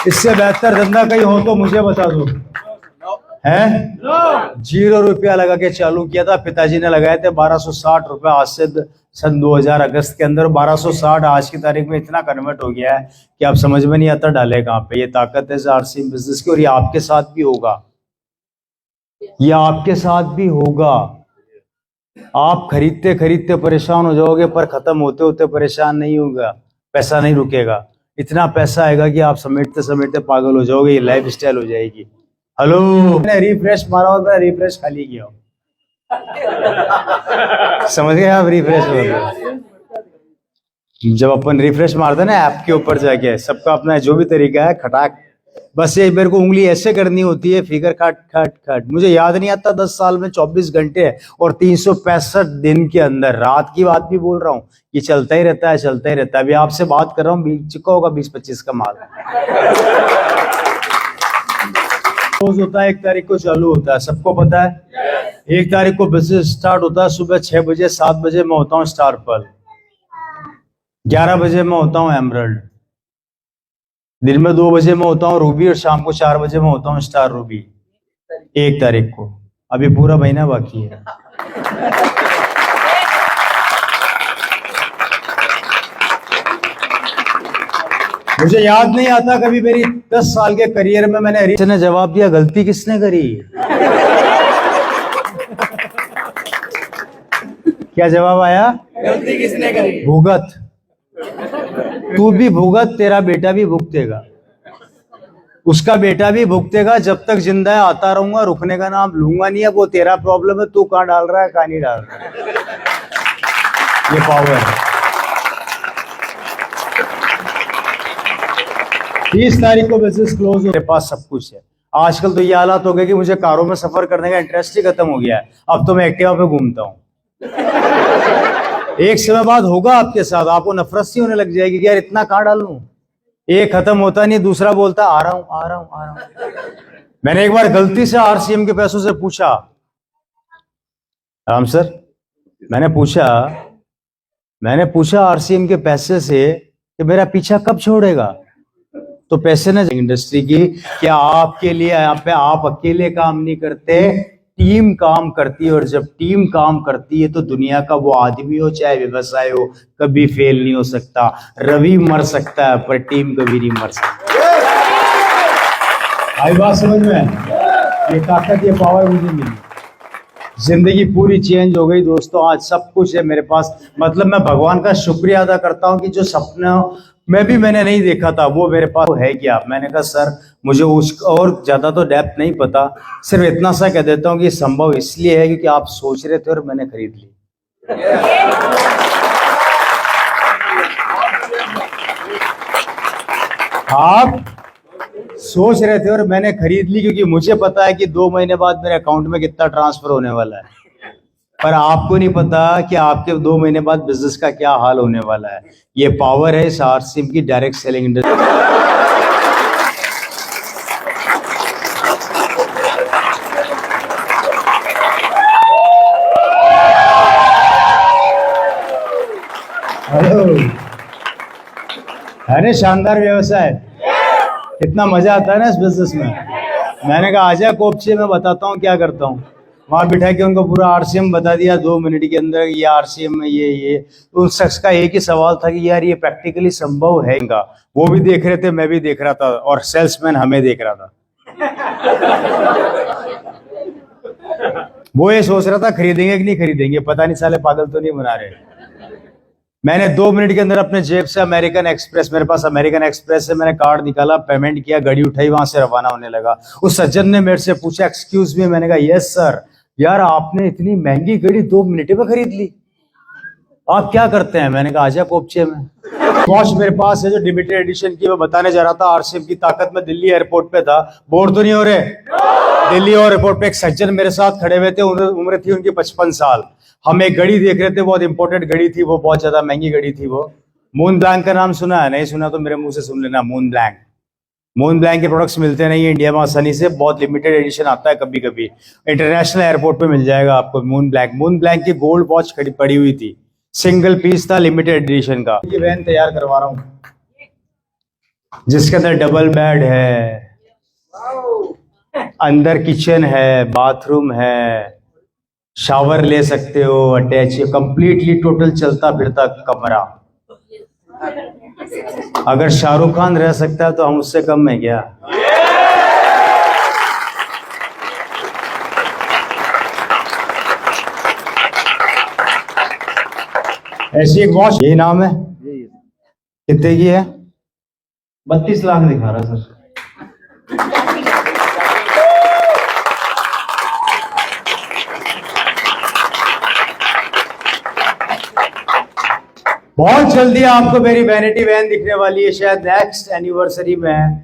इससे बेहतर धंधा कहीं हो तो मुझे बता दो। है 0 रुपया लगा के चालू किया था, पिताजी ने लगाए थे 1260 रुपया आज से सन 2000 अगस्त के अंदर। 1260 आज की तारीख में इतना कन्वर्ट हो गया है कि आप समझ में नहीं आता डाले कहाँ पे। ये ताकत है आरसीएम बिजनेस की, और ये आपके साथ भी होगा, ये आपके साथ भी होगा। आप खरीदते खरीदते परेशान हो जाओगे, पर खत्म होते होते परेशान नहीं होगा, पैसा नहीं रुकेगा। इतना पैसा आएगा कि आप समेटते समेटते पागल हो जाओगे, ये लाइफ स्टाइल हो जाएगी। हेलो, मैंने रिफ्रेश मारा होता, रिफ्रेश खाली किया। समझ गए आप? रिफ्रेश हो गया जब अपन रिफ्रेश मारते ना ऐप के ऊपर जाके, सबका अपना जो भी तरीका है, खटाक बस ये मेरे को उंगली ऐसे करनी होती है, फिगर खट खट खट। मुझे याद नहीं आता 10 साल में 24 घंटे और 365 दिन के अंदर, रात की बात भी बोल रहा हूँ, ये चलता ही रहता है, चलता ही रहता है। अभी आपसे बात कर रहा हूँ, चुका होगा 20-25 का माल। रोज होता है, 1 तारीख को चालू होता है, सबको पता है। 1 तारीख को बिजनेस स्टार्ट होता है, सुबह 6 बजे 7 बजे मैं होता हूँ स्टार पर्ल, 11 बजे मैं होता हूँ एमरल्ड, दिन में 2 बजे मैं होता हूँ रूबी, और शाम को 4 बजे मैं होता हूँ स्टार रूबी। 1 तारीख को, अभी पूरा महीना बाकी है। मुझे याद नहीं आता कभी मेरी 10 साल के करियर में मैंने ने जवाब दिया, गलती किसने करी? क्या जवाब आया? गलती किसने करी? भुगत। तू भी भुगत, तेरा बेटा भी भुगतेगा, उसका बेटा भी भुगतेगा। जब तक जिंदा है आता रहूंगा, रुकने का नाम लूंगा नहीं है। वो तेरा प्रॉब्लम है, तू कहाँ डाल रहा है, कहाँ नहीं डाल रहा है। ये पावर है। 30 तारीख को बिजनेस क्लोज, मेरे पास सब कुछ है। आजकल तो ये हालात हो गए कि मुझे कारों में सफर करने का इंटरेस्ट ही खत्म हो गया है। अब तो मैं एक्टिवा पे घूमता हूँ। एक समय बाद होगा आपके साथ, आपको नफरत सी होने लग जाएगी कि यार इतना कहाँ डाल लूं। एक खत्म होता नहीं, दूसरा बोलता आ रहा हूं आ रहा हूं आ रहा हूं। मैंने एक बार गलती से आरसीएम के पैसों से पूछा, राम सर, मैंने पूछा आरसीएम के पैसे से कि मेरा पीछा कब छोड़ेगा? तो पैसे ने इंडस्ट्री की, क्या आपके लिए यहाँ पे आप अकेले काम नहीं करते, टीम काम करती है। और जब टीम काम करती है तो दुनिया का वो आदमी हो चाहे व्यवसाय हो, कभी फेल नहीं हो सकता। रवि मर सकता है पर टीम कभी नहीं मर सकती। आई बात समझ में? ये ताकत, ये पावर मुझे मिली, जिंदगी पूरी चेंज हो गई दोस्तों। आज सब कुछ है मेरे पास। मतलब मैं भगवान का शुक्रिया अदा करता हूँ कि जो सपना मैंने नहीं देखा था वो मेरे पास है। क्या मैंने कहा सर मुझे उस और ज्यादा तो डेप्थ नहीं पता, सिर्फ इतना सा कह देता हूँ कि संभव इसलिए है क्योंकि आप सोच रहे थे और मैंने खरीद ली। आप सोच रहे थे और मैंने खरीद ली क्योंकि मुझे पता है कि 2 महीने बाद मेरे अकाउंट में कितना ट्रांसफर होने वाला है, पर आपको नहीं पता कि आपके 2 महीने बाद बिजनेस का क्या हाल होने वाला है। ये पावर है इस आरसीएम की डायरेक्ट सेलिंग इंडस्ट्री। हेलो, है ना शानदार व्यवसाय, कितना मजा आता है ना इस बिजनेस में। मैंने कहा आजा कोपचे में बताता हूँ क्या करता हूँ। वहां बिठा के उनको पूरा आरसीएम बता दिया 2 मिनट के अंदर, ये आरसीएम में ये। तो उस शख्स का एक ही सवाल था कि यार ये प्रैक्टिकली संभव है इनका। वो भी देख रहे थे, मैं भी देख रहा था, और सेल्समैन हमें देख रहा था। वो ये सोच रहा था खरीदेंगे कि नहीं खरीदेंगे, पता नहीं साले पागल तो नहीं बना रहे। मैंने 2 मिनट के अंदर अपने जेब से अमेरिकन एक्सप्रेस, मेरे पास अमेरिकन एक्सप्रेस से मैंने कार्ड निकाला, पेमेंट किया, गाड़ी उठाई, वहां से रवाना होने लगा। उस सज्जन ने मेरे से पूछा एक्सक्यूज मी, मैंने कहा यस सर। यार आपने इतनी महंगी गाड़ी 2 मिनट में खरीद ली, आप क्या करते हैं? मैंने कहा आजा कोपचे में। वॉच मेरे पास है जो लिमिटेड एडिशन की, मैं बताने जा रहा था आरसीएम की ताकत में। दिल्ली एयरपोर्ट पे था, बोर्ड तो नहीं हो रहे, दिल्ली एयरपोर्ट पे एक सज्जन मेरे साथ खड़े हुए थे, उम्र थी उनकी 55 साल। हम एक घड़ी देख रहे थे, बहुत इंपॉर्टेंट घड़ी थी वो, बहुत ज्यादा महंगी घड़ी थी वो। मून ब्लैंक का नाम सुना है? नहीं सुना तो मेरे मुंह से सुन लेना। मून ब्लैंक के प्रोडक्ट्स मिलते नहीं है इंडिया में आसानी से, बहुत लिमिटेड एडिशन आता है कभी कभी। इंटरनेशनल एयरपोर्ट पे मिल जाएगा आपको मून ब्लैंक की गोल्ड वॉच पड़ी हुई थी, सिंगल पीस था, लिमिटेड एडिशन का। ये वैन तैयार करवा रहा हूँ, जिसके अंदर डबल बेड है, अंदर किचन है, बाथरूम है, शावर ले सकते हो अटैच, कंप्लीटली टोटल चलता फिरता कमरा। अगर शाहरुख खान रह सकता है तो हम उससे कम है क्या? ऐसी एक वॉच, यही नाम है, कितने की है? 32 लाख दिखा रहा है सर। बहुत जल्दी आपको मेरी वैनिटी वैन दिखने वाली है, शायद नेक्स्ट एनिवर्सरी में,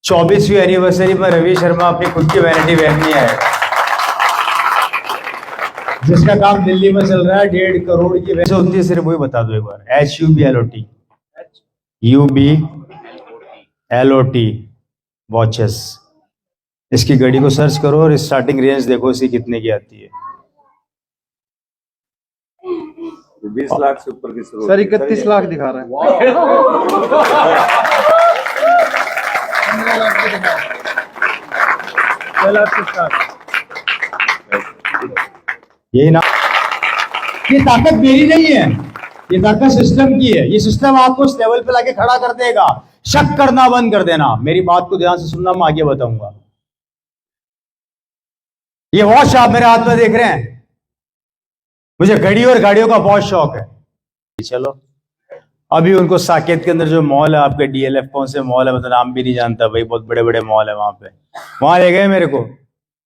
24वीं एनिवर्सरी में रवि शर्मा अपनी खुद की वैनिटी वैन में आएगा, जिसका काम दिल्ली में चल रहा है 1.5 करोड़ की। वैसे होती है, सिर्फ वही बता दो एक बार, HUBLOT वॉचेस। इसकी घड़ी को सर्च करो और स्टार्टिंग रेंज देखो इसकी कितने की आती है। 20 लाख से ऊपर की शुरू सर 31 लाख दिखा रहा है। यही ना, ये ताकत मेरी नहीं है, ये ताकत सिस्टम की है। ये सिस्टम आपको उस लेवल पे लाके खड़ा कर देगा। शक करना बंद कर देना, मेरी बात को ध्यान से सुनना, मैं आगे बताऊंगा। ये वॉच आप मेरे हाथ में देख रहे हैं, मुझे घड़ी और गाड़ियों का बहुत शौक है। चलो अभी उनको साकेत के अंदर जो मॉल है आपके, DLF कौन से मॉल है, मतलब नाम भी नहीं जानता भाई, बहुत बड़े बड़े मॉल है वहां पे, वहां ले गए मेरे को,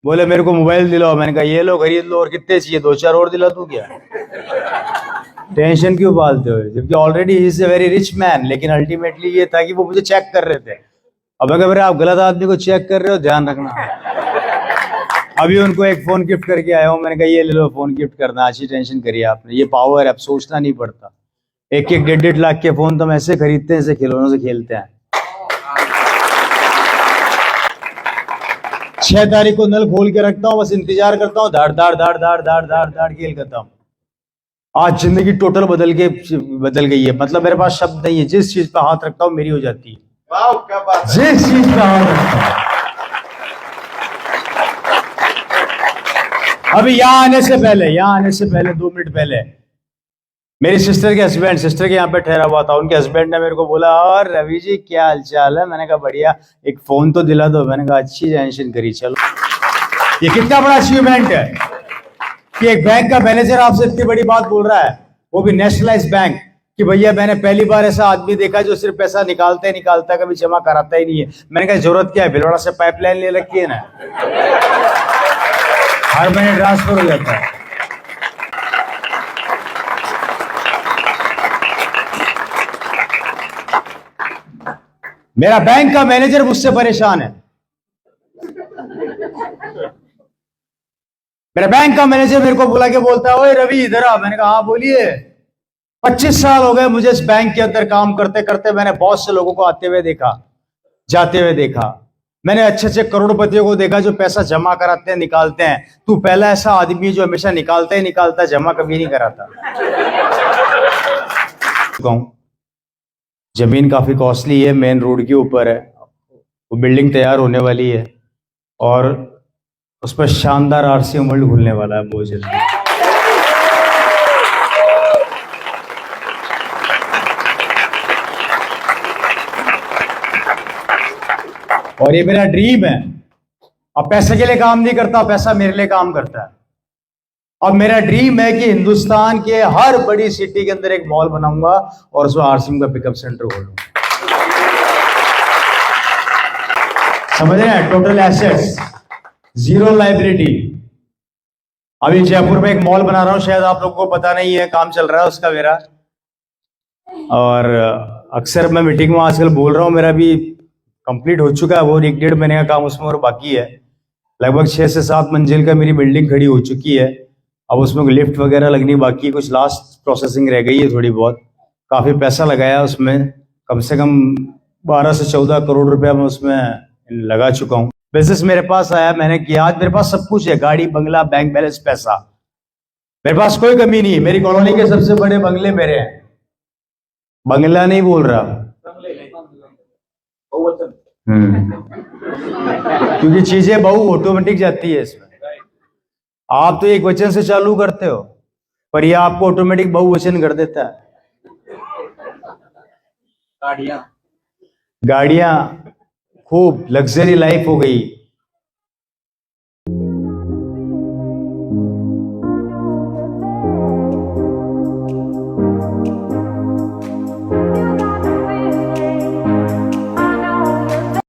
बोले मेरे को मोबाइल दिलाओ। मैंने कहा ये लो खरीद लो, और कितने चाहिए, 2-4 और दिला दूं क्या? टेंशन क्यों पालते हो, जबकि already he is a very rich man. लेकिन अल्टीमेटली ये था कि वो मुझे चेक कर रहे थे। अब अगर आप गलत आदमी को चेक कर रहे हो, ध्यान रखना। अभी उनको एक फोन गिफ्ट करके आया हूँ, मैंने कहा ये ले लो फोन गिफ्ट करना, अच्छी टेंशन करिए आपने, ये पावर है, अब सोचना नहीं पड़ता। 1-1, 1.5 लाख के फोन तो हम ऐसे खरीदते हैं जैसे खिलौनों से खेलते हैं। 6 तारीख को नल खोल के रखता हूँ, बस इंतजार करता हूँ, धाड़ धाड़ धाड़ धाड़ धाड़ धाड़ धाड़ खेल करता हूँ। आज जिंदगी टोटल बदल गई है, मतलब मेरे पास शब्द नहीं है, जिस चीज पे हाथ रखता हूँ मेरी हो जाती है। वाह क्या बात है। जिस चीज पे हाथ रखता हूँ। अभी यहाँ आने से पहले 2 मिनट पहले मेरी सिस्टर के हस्बैंड, सिस्टर के यहाँ पे ठहरा हुआ था, उनके हस्बैंड ने मेरे को बोला, और रवि जी क्या हालचाल है? मैंने कहा बढ़िया, एक फोन तो दिला दो। मैंने कहा अच्छी टेंशन करी, चलो। ये कितना बड़ा अचीवमेंट है कि एक बैंक का मैनेजर आपसे इतनी बड़ी बात बोल रहा है, वो भी नेशनलाइज्ड बैंक, कि भैया मैंने पहली बार ऐसा आदमी देखा जो सिर्फ पैसा निकालता ही निकालता, कभी जमा कराता ही नहीं है। मैंने कहा जरूरत क्या है, भिलवाड़ा से पाइपलाइन ले रखी है ना, हर महीने ट्रांसफर हो जाता है। मेरा बैंक का मैनेजर मुझसे परेशान है। मेरा बैंक का मैनेजर मेरे को बुला के बोलता है, ओए रवि इधर आ। मैंने कहा हाँ बोलिए। 25 साल हो गए मुझे इस बैंक के अंदर काम करते करते। मैंने बहुत से लोगों को आते हुए देखा, जाते हुए देखा। मैंने अच्छे अच्छे करोड़पतियों को देखा जो पैसा जमा कराते हैं, निकालते हैं। तू पहला ऐसा आदमी जो हमेशा निकालता ही निकालता, जमा कभी नहीं कराता। जमीन काफी कॉस्टली है, मेन रोड के ऊपर है, वो बिल्डिंग तैयार होने वाली है और उस पर शानदार आरसी वर्ल्ड खुलने वाला है बहुत जल्दी। और ये मेरा ड्रीम है। अब पैसे के लिए काम नहीं करता, पैसा मेरे लिए काम करता है। अब मेरा ड्रीम है कि हिंदुस्तान के हर बड़ी सिटी के अंदर एक मॉल बनाऊंगा और उसमें आरसीएम का पिकअप सेंटर खोलूंगा। समझ रहे हैं? Total assets, zero liability. अभी जयपुर में एक मॉल बना रहा हूं, शायद आप लोगों को पता नहीं है, काम चल रहा है उसका मेरा। और अक्सर मैं मीटिंग में आजकल बोल रहा हूं, मेरा भी कंप्लीट हो चुका है, वो 1-1.5 महीने का काम उसमें और बाकी है। लगभग 6 से 7 मंजिल का मेरी बिल्डिंग खड़ी हो चुकी है। अब उसमें लिफ्ट वगैरह लगनी बाकी, कुछ लास्ट प्रोसेसिंग रह गई है थोड़ी बहुत। काफी पैसा लगाया उसमें, कम से कम 12 से 14 करोड़ रुपया मैं उसमें लगा चुका हूँ। बिजनेस मेरे पास आया, मैंने किया। आज मेरे पास सब कुछ है, गाड़ी, बंगला, बैंक बैलेंस, पैसा। मेरे पास कोई कमी नहीं है। मेरी कॉलोनी के सबसे बड़े बंगले मेरे हैं। बंगला नहीं बोल रहा, क्योंकि चीजें बहु ऑटोमेटिक जाती है इसमें। आप तो एक वचन से चालू करते हो, पर यह आपको ऑटोमेटिक बहुवचन कर देता है। गाड़ियां खूब लग्जरी लाइफ हो गई,